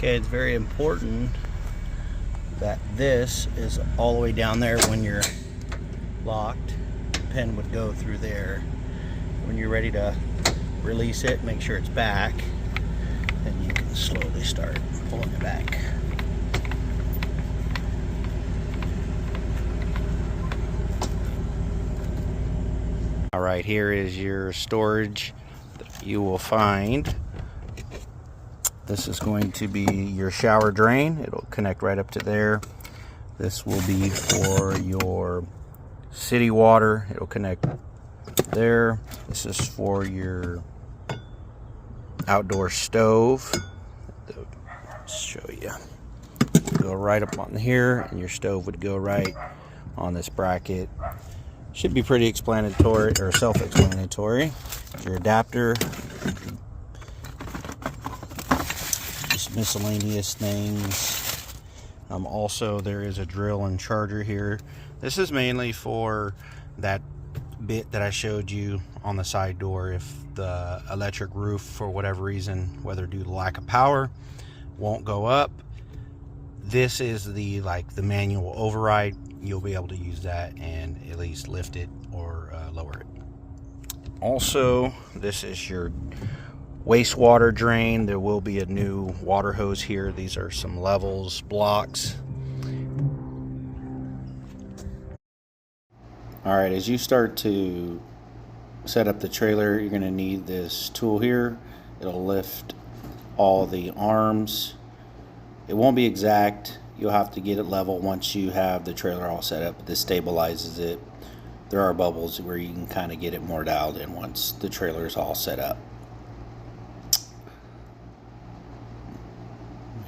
Okay, it's very important that this is all the way down there when you're locked. The pin would go through there. When you're ready to release it, make sure it's back, and you can slowly start pulling it back. All right, here is your storage that you will find. This is going to be your shower drain. It'll connect right up to there. This will be for your city water. It'll connect there. This is for your outdoor stove. Let's show you. Go right up on here, and your stove would go right on this bracket. Should be pretty explanatory or self-explanatory. Your adapter, just miscellaneous things. Also, there is a drill and charger here. This is mainly for that bit that I showed you on the side door. If the electric roof, for whatever reason, whether due to lack of power, won't go up, this is the manual override. You'll be able to use that and at least lift it or lower it. Also, this is your wastewater drain. There will be a new water hose here. These are some levels, blocks. All right, as you start to set up the trailer, you're going to need this tool here. It'll lift all the arms. It won't be exact. You'll have to get it level once you have the trailer all set up. This stabilizes it. There are bubbles where you can kind of get it more dialed in once the trailer is all set up.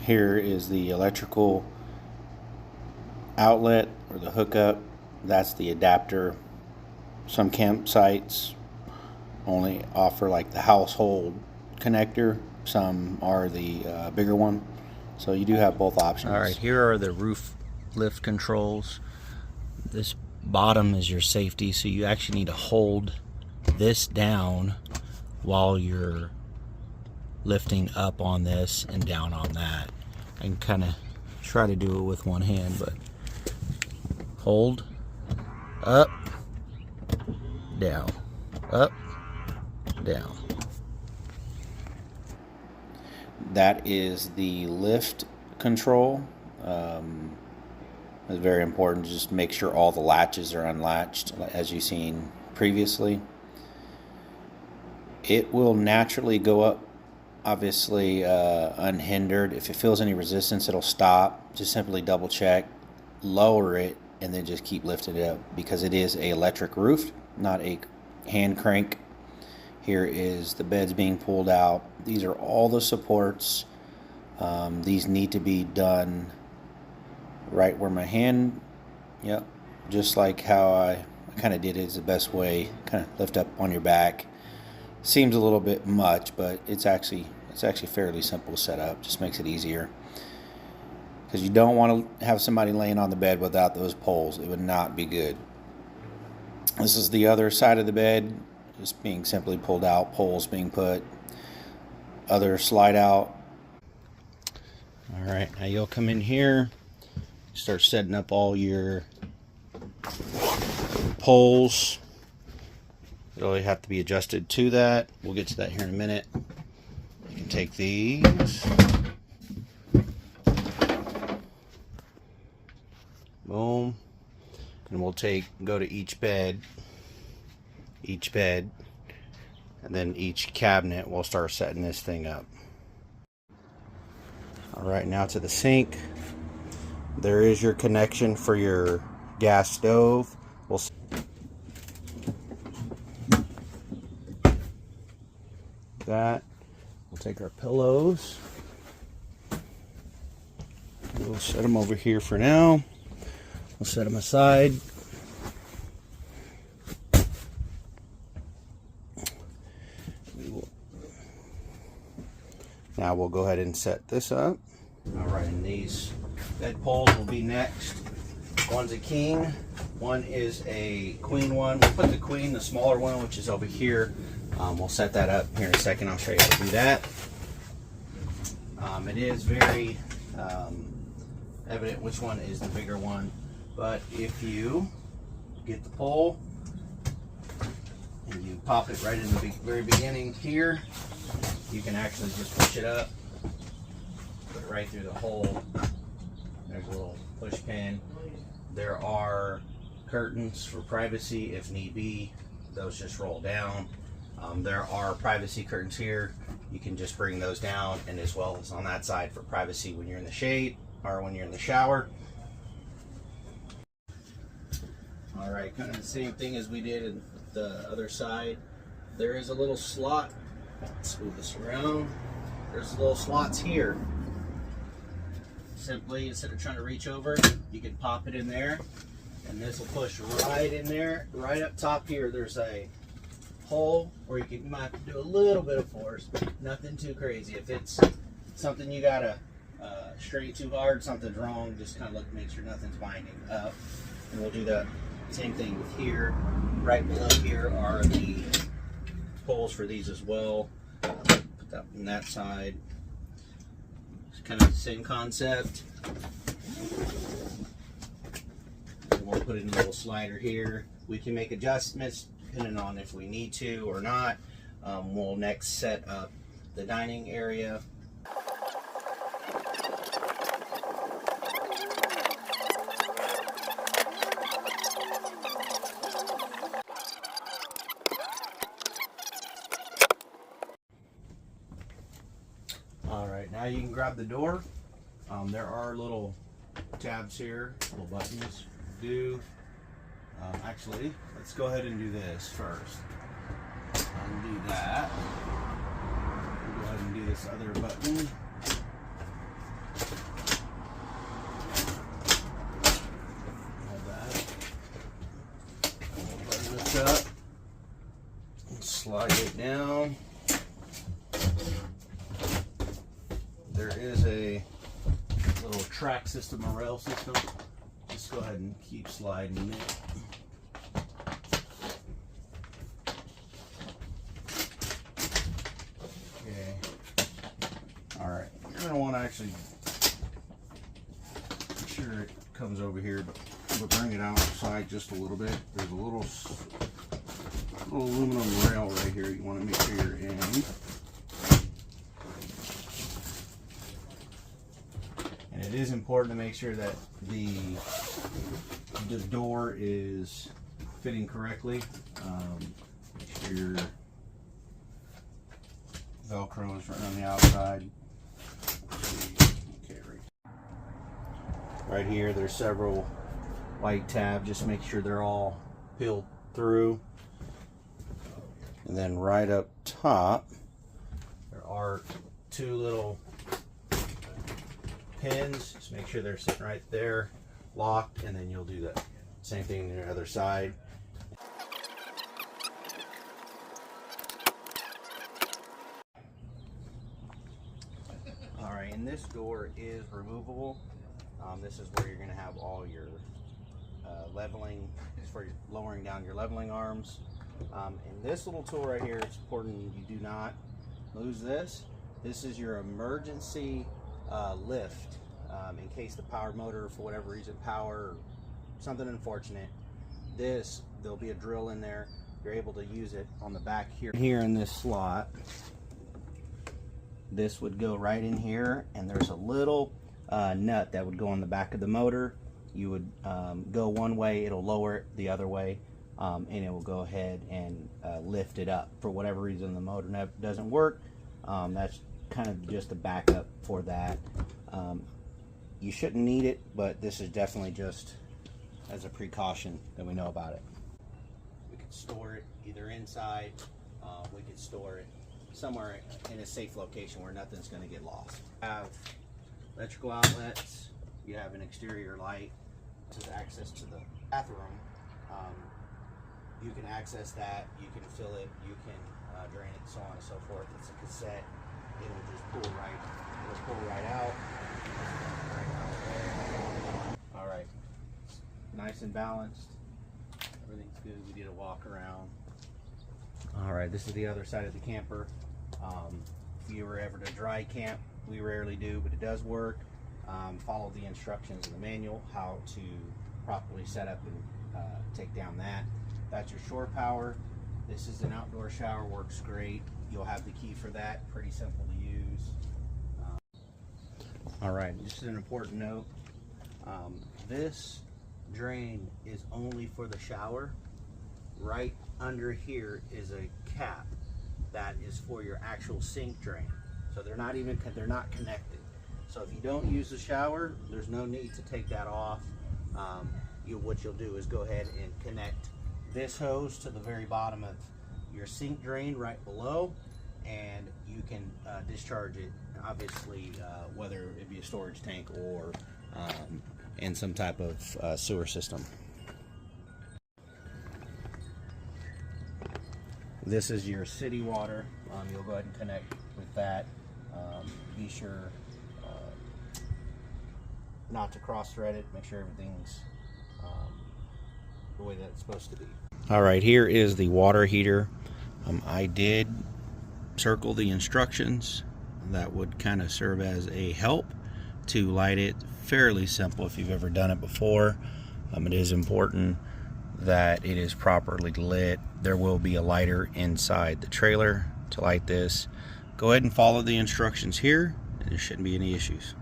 Here is the electrical outlet or the hookup. That's the adapter. Some campsites only offer like the household connector. Some are the bigger one. So you do have both options. All right, here are the roof lift controls. This bottom is your safety, so you actually need to hold this down while you're lifting up on this and down on that. I can kind of try to do it with one hand, but hold, up, down, up, down. That is the lift control. It's very important to just make sure all the latches are unlatched, as you've seen previously. It will naturally go up, obviously unhindered. If it feels any resistance, it'll stop. Just simply double check, lower it, and then just keep lifting it up, because it is an electric roof, not a hand crank. Here is the beds being pulled out. These are all the supports. These need to be done right where my hand, yep, just like how I kind of did it is the best way. Kind of lift up on your back. Seems a little bit much, but it's actually fairly simple to set up. Just makes it easier, because you don't want to have somebody laying on the bed without those poles. It would not be good. This is the other side of the bed, just being simply pulled out, poles being put, other slide out. All right, now you'll come in here, start setting up all your poles. It'll have to be adjusted to that. We'll get to that here in a minute. You can take these, boom, and we'll go to each bed, and then each cabinet. We'll start setting this thing up. All right, now to the sink. There is your connection for your gas stove. We'll take our pillows. We'll set them over here for now. We'll set them aside. Now we'll go ahead and set this up. All right, and these bed poles will be next. One's a king, one is a queen one. We'll put the queen, the smaller one, which is over here. We'll set that up here in a second. I'll show you how to do that. It is very evident which one is the bigger one, but if you get the pole and you pop it right in the very beginning here, you can actually just push it up, put it right through the hole. There's a little push pin. There are curtains for privacy if need be. Those just roll down. There are privacy curtains here. You can just bring those down, and as well as on that side for privacy when you're in the shade or when you're in the shower. All right, kind of the same thing as we did in the other side. There is a little slot. Let's move this around. There's little slots here. Simply, instead of trying to reach over, you can pop it in there, and this will push right in there. Right up top here, there's a hole where you might have to do a little bit of force, but nothing too crazy. If it's something you gotta strain too hard, something's wrong, just kind of look, make sure nothing's binding up. And we'll do the same thing with here. Right below here are the holes for these as well. Put that on that side. It's kind of the same concept. We'll put in a little slider here. We can make adjustments depending on if we need to or not. We'll next set up the dining area. All right, now you can grab the door. There are little tabs here, little buttons. Actually, let's go ahead and do this first. Undo that. We'll go ahead and do this other button. Hold that. We'll button this up. Slide it down. There is a little track system, a rail system. Just go ahead and keep sliding it. Okay. All right. You're gonna want to actually make sure it comes over here, but bring it outside just a little bit. There's a little aluminum rail right here. You want to make sure you're in. It is important to make sure that the door is fitting correctly. Make sure your Velcro is right on the outside. Okay, right here there's several white tabs. Just make sure they're all peeled through. And then right up top there are two little pins. Just make sure they're sitting right there, locked, and then you'll do the same thing on the other side. All right, and this door is removable. This is where you're going to have all your leveling, for lowering down your leveling arms. And this little tool right here, it's important you do not lose this. This is your emergency lift in case the power motor, for whatever reason, power or something unfortunate. There'll be a drill in there. You're able to use it on the back here in this slot. This would go right in here, and there's a little nut that would go on the back of the motor. You would go one way, it'll lower it the other way, and it will go ahead and lift it up. For whatever reason the motor doesn't work, that's kind of just a backup for that. You shouldn't need it, but this is definitely just as a precaution that we know about it. We could store it either inside, we could store it somewhere in a safe location where nothing's going to get lost. You have electrical outlets, you have an exterior light to access to the bathroom. You can access that, you can fill it, you can drain it, so on and so forth. It's a cassette. It'll just pull right out. All right, nice and balanced. Everything's good. We did a walk around. All right, this is the other side of the camper. If you were ever to dry camp, We rarely do, but it does work. Follow the instructions in the manual how to properly set up and take down that. That's your shore power. This is an outdoor shower, works great. You'll have the key for that, pretty simple to use. All right, just an important note. This drain is only for the shower. Right under here is a cap that is for your actual sink drain. So they're not connected. So if you don't use the shower, there's no need to take that off. What you'll do is go ahead and connect this hose to the very bottom of your sink drain right below, and you can discharge it, obviously, whether it be a storage tank or in some type of sewer system. This is your city water. You'll go ahead and connect with that. Be sure not to cross-thread it. Make sure everything's the way that it's supposed to be. All right, here is the water heater. I did circle the instructions. That would kind of serve as a help to light it. Fairly simple if you've ever done it before. It is important that it is properly lit. There will be a lighter inside the trailer to light this. Go ahead and follow the instructions here, and there shouldn't be any issues.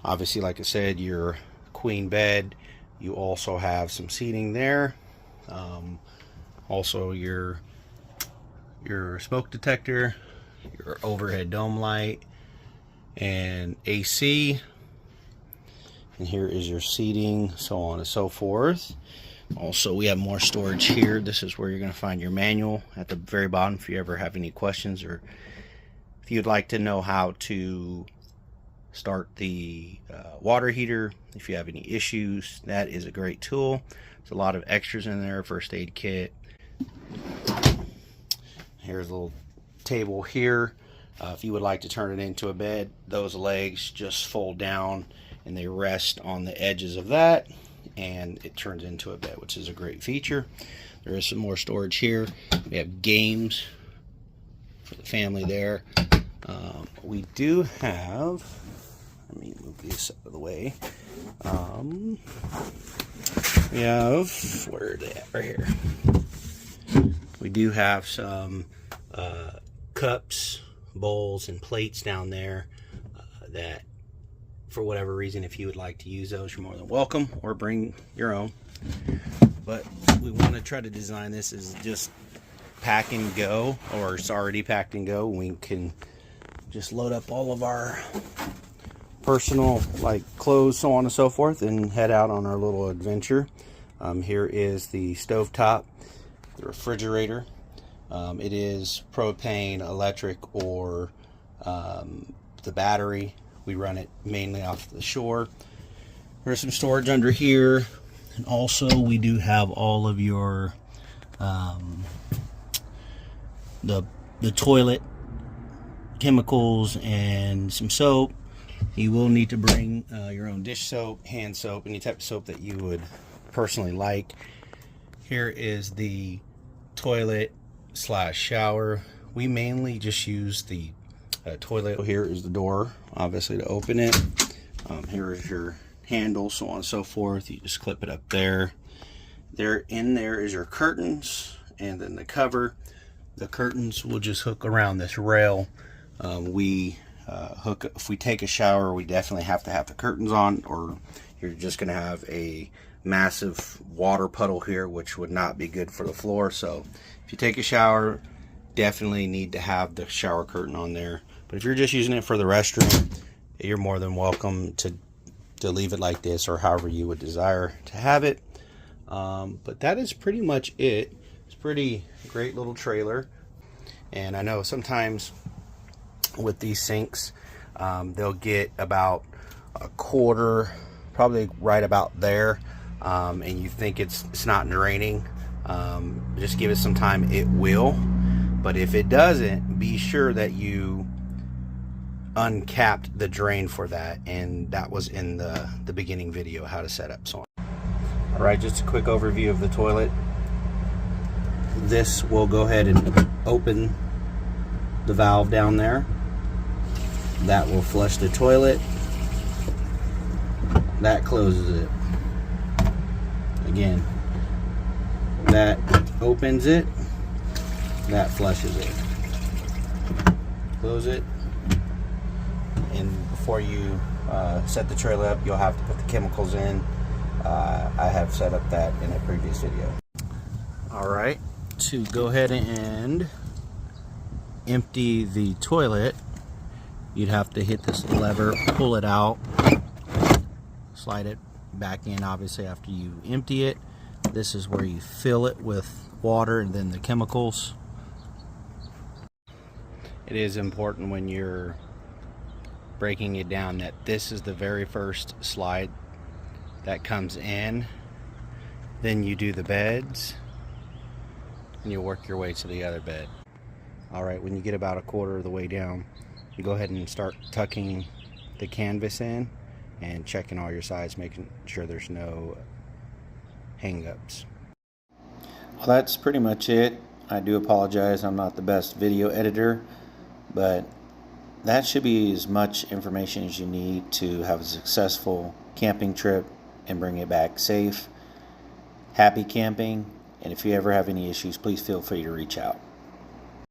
Obviously, like I said, your queen bed, you also have some seating there. Also your smoke detector, your overhead dome light, and AC. And here is your seating, so on and so forth. Also, we have more storage here. This is where you're going to find your manual at the very bottom if you ever have any questions, or if you'd like to know how to start the water heater. If you have any issues, that is a great tool. There's a lot of extras in there, first aid kit. Here's a little table here. If you would like to turn it into a bed, those legs just fold down and they rest on the edges of that, and it turns into a bed, which is a great feature. There is some more storage here. We have games for the family there. We do have, let me move this out of the way. We have, where are they at? Right here. We do have some cups, bowls, and plates down there that, for whatever reason, if you would like to use those, you're more than welcome, or bring your own. But we want to try to design this as just pack and go, or it's already packed and go. We can just load up all of our personal, like clothes, so on and so forth, and head out on our little adventure. Here is the stovetop, the refrigerator. It is propane, electric, or the battery. We run it mainly off the shore. There's some storage under here, and also we do have all of your the toilet chemicals and some soap. You will need to bring your own dish soap, hand soap, any type of soap that you would personally like. Here is the toilet / shower. We mainly just use the toilet. Here is the door, obviously, to open it. Here's your handle, so on and so forth. You just clip it up there. There is your curtains, and then the cover. The curtains will just hook around this rail. If we take a shower, we definitely have to have the curtains on, or you're just going to have a massive water puddle here, which would not be good for the floor. So if you take a shower, definitely need to have the shower curtain on there. But if you're just using it for the restroom, you're more than welcome to leave it like this, or however you would desire to have it. But that is pretty much it. It's pretty great little trailer. And I know sometimes with these sinks, they'll get about a quarter, probably right about there, and you think it's not draining. Just give it some time, it will. But if it doesn't, be sure that you uncapped the drain for that, and that was in the beginning video, how to set up. So all right, just a quick overview of the toilet. This will go ahead and open the valve down there. That will flush the toilet. That closes it. Again, that opens it. That flushes it. Close it. And before you set the trailer up, you'll have to put the chemicals in. I have set up that in a previous video. All right, to go ahead and empty the toilet, you'd have to hit this lever, pull it out, slide it back in, obviously, after you empty it. This is where you fill it with water and then the chemicals. It is important when you're breaking it down that this is the very first slide that comes in. Then you do the beds, and you work your way to the other bed. All right, when you get about a quarter of the way down, you go ahead and start tucking the canvas in and checking all your sides, making sure there's no hang-ups. Well, that's pretty much it. I do apologize, I'm not the best video editor, but that should be as much information as you need to have a successful camping trip and bring it back safe. Happy camping, and if you ever have any issues, please feel free to reach out.